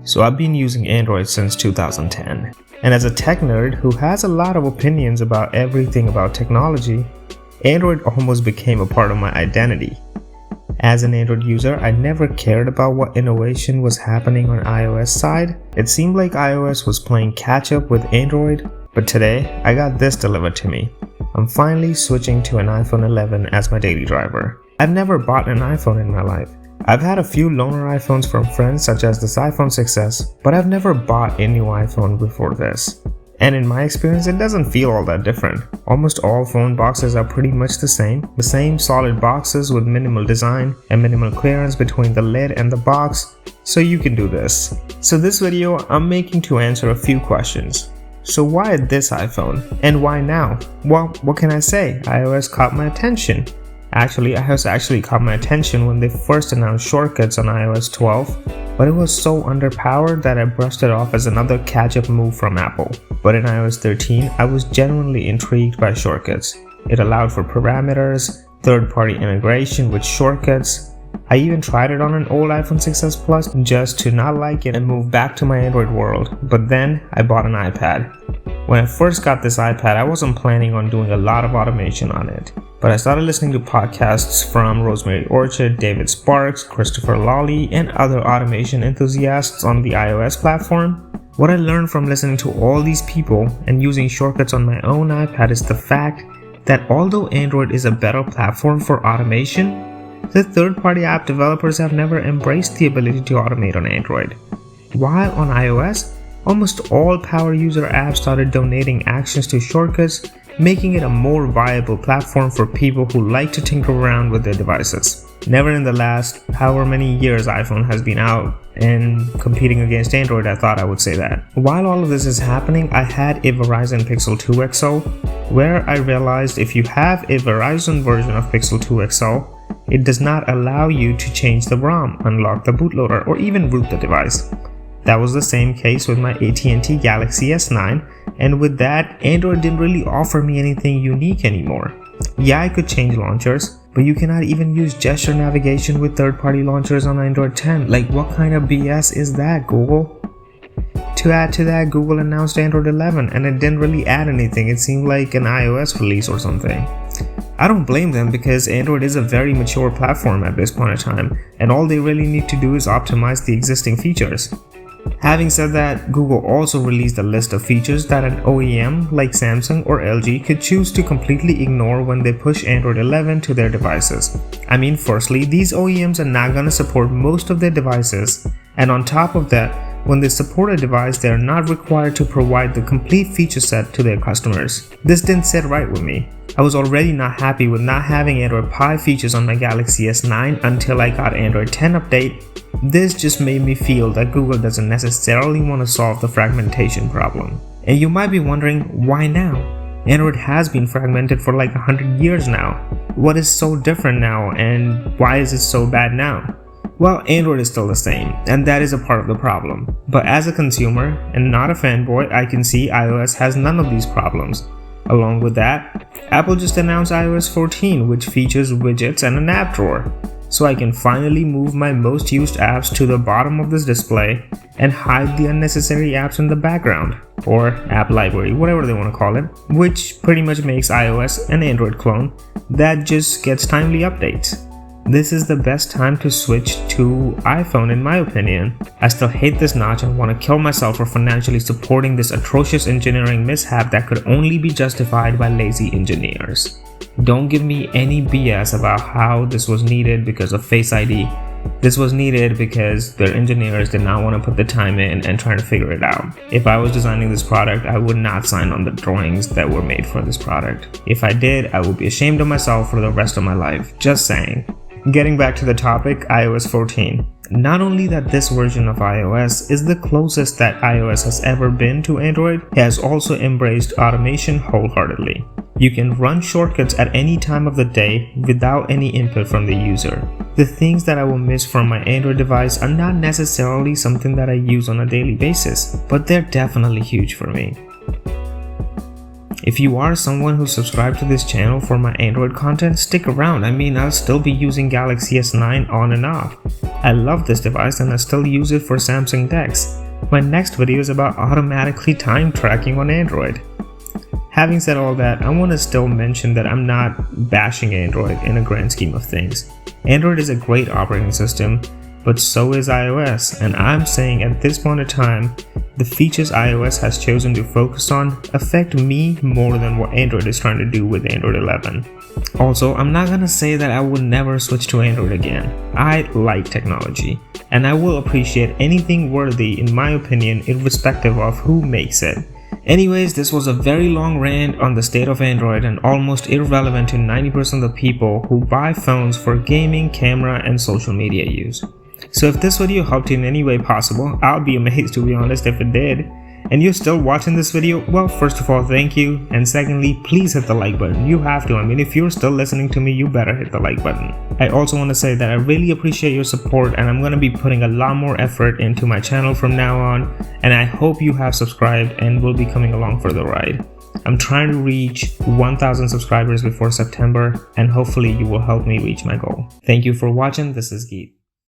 So I've been using Android since 2010. And as a tech nerd who has a lot of opinions about everything about technology, Android almost became a part of my identity. As an Android user, I never cared about what innovation was happening on iOS side. It seemed like iOS was playing catch up with Android, but today I got this delivered to me. I'm finally switching to an iPhone 11 as my daily driver. I've never bought an iPhone in my life. I've had a few loaner iPhones from friends such as this iPhone 6s, but I've never bought a new iPhone before this. And in my experience, it doesn't feel all that different. Almost all phone boxes are pretty much the same solid boxes with minimal design and minimal clearance between the lid and the box, so you can do this. So this video I'm making to answer a few questions. So why this iPhone? And why now? Well, what can I say? iOS caught my attention. Actually, iOS caught my attention when they first announced shortcuts on iOS 12, but it was so underpowered that I brushed it off as another catch-up move from Apple. But in iOS 13, I was genuinely intrigued by shortcuts. It allowed for parameters, third-party integration with shortcuts. I even tried it on an old iPhone 6s Plus just to not like it and move back to my Android world, but then I bought an iPad. When I first got this iPad, I wasn't planning on doing a lot of automation on it, but I started listening to podcasts from Rosemary Orchard, David Sparks, Christopher Lawley, and other automation enthusiasts on the iOS platform. What I learned from listening to all these people and using shortcuts on my own iPad is the fact that although Android is a better platform for automation, the third-party app developers have never embraced the ability to automate on Android. While on iOS, almost all power user apps started donating actions to shortcuts, making it a more viable platform for people who like to tinker around with their devices. Never in the last however many years iPhone has been out and competing against Android, I thought I would say that. While all of this is happening, I had a Verizon Pixel 2 XL, where I realized if you have a Verizon version of Pixel 2 XL, it does not allow you to change the ROM, unlock the bootloader, or even root the device. That was the same case with my AT&T Galaxy S9, and with that, Android didn't really offer me anything unique anymore. Yeah, I could change launchers, but you cannot even use gesture navigation with third-party launchers on Android 10. Like, what kind of BS is that, Google? To add to that, Google announced Android 11, and it didn't really add anything. It seemed like an iOS release or something. I don't blame them because Android is a very mature platform at this point in time, and all they really need to do is optimize the existing features. Having said that, Google also released a list of features that an OEM like Samsung or LG could choose to completely ignore when they push Android 11 to their devices. I mean, firstly, these OEMs are not going to support most of their devices, and on top of that, when they support a device, they are not required to provide the complete feature set to their customers. This didn't sit right with me. I was already not happy with not having Android Pie features on my Galaxy S9 until I got Android 10 update. This just made me feel that Google doesn't necessarily want to solve the fragmentation problem. And you might be wondering, why now? Android has been fragmented for like 100 years now. What is so different now, and why is it so bad now? Well, Android is still the same, and that is a part of the problem. But as a consumer, and not a fanboy, I can see iOS has none of these problems. Along with that, Apple just announced iOS 14, which features widgets and an app drawer. So I can finally move my most used apps to the bottom of this display and hide the unnecessary apps in the background, or app library, whatever they want to call it, which pretty much makes iOS an Android clone that just gets timely updates. This is the best time to switch to iPhone in my opinion. I still hate this notch and want to kill myself for financially supporting this atrocious engineering mishap that could only be justified by lazy engineers. Don't give me any BS about how this was needed because of Face ID. This was needed because their engineers did not want to put the time in and try to figure it out. If I was designing this product, I would not sign on the drawings that were made for this product. If I did, I would be ashamed of myself for the rest of my life. Just saying. Getting back to the topic, iOS 14. Not only that this version of iOS is the closest that iOS has ever been to Android, it has also embraced automation wholeheartedly. You can run shortcuts at any time of the day without any input from the user. The things that I will miss from my Android device are not necessarily something that I use on a daily basis, but they're definitely huge for me. If you are someone who subscribed to this channel for my Android content, stick around. I mean, I'll still be using Galaxy S9 on and off. I love this device and I still use it for Samsung decks. My next video is about automatically time tracking on Android. Having said all that, I want to still mention that I'm not bashing Android in a grand scheme of things. Android is a great operating system, but so is iOS, and I'm saying at this point in time, the features iOS has chosen to focus on affect me more than what Android is trying to do with Android 11. Also, I'm not gonna say that I would never switch to Android again. I like technology, and I will appreciate anything worthy in my opinion irrespective of who makes it. Anyways, this was a very long rant on the state of Android and almost irrelevant to 90% of the people who buy phones for gaming, camera, and social media use. So if this video helped you in any way possible, I'll be amazed to be honest if it did. And you're still watching this video, well, first of all, thank you. And secondly, please hit the like button. You have to. I mean, if you're still listening to me, you better hit the like button. I also want to say that I really appreciate your support and I'm going to be putting a lot more effort into my channel from now on. And I hope you have subscribed and will be coming along for the ride. I'm trying to reach 1,000 subscribers before September and hopefully you will help me reach my goal. Thank you for watching. This is Geet.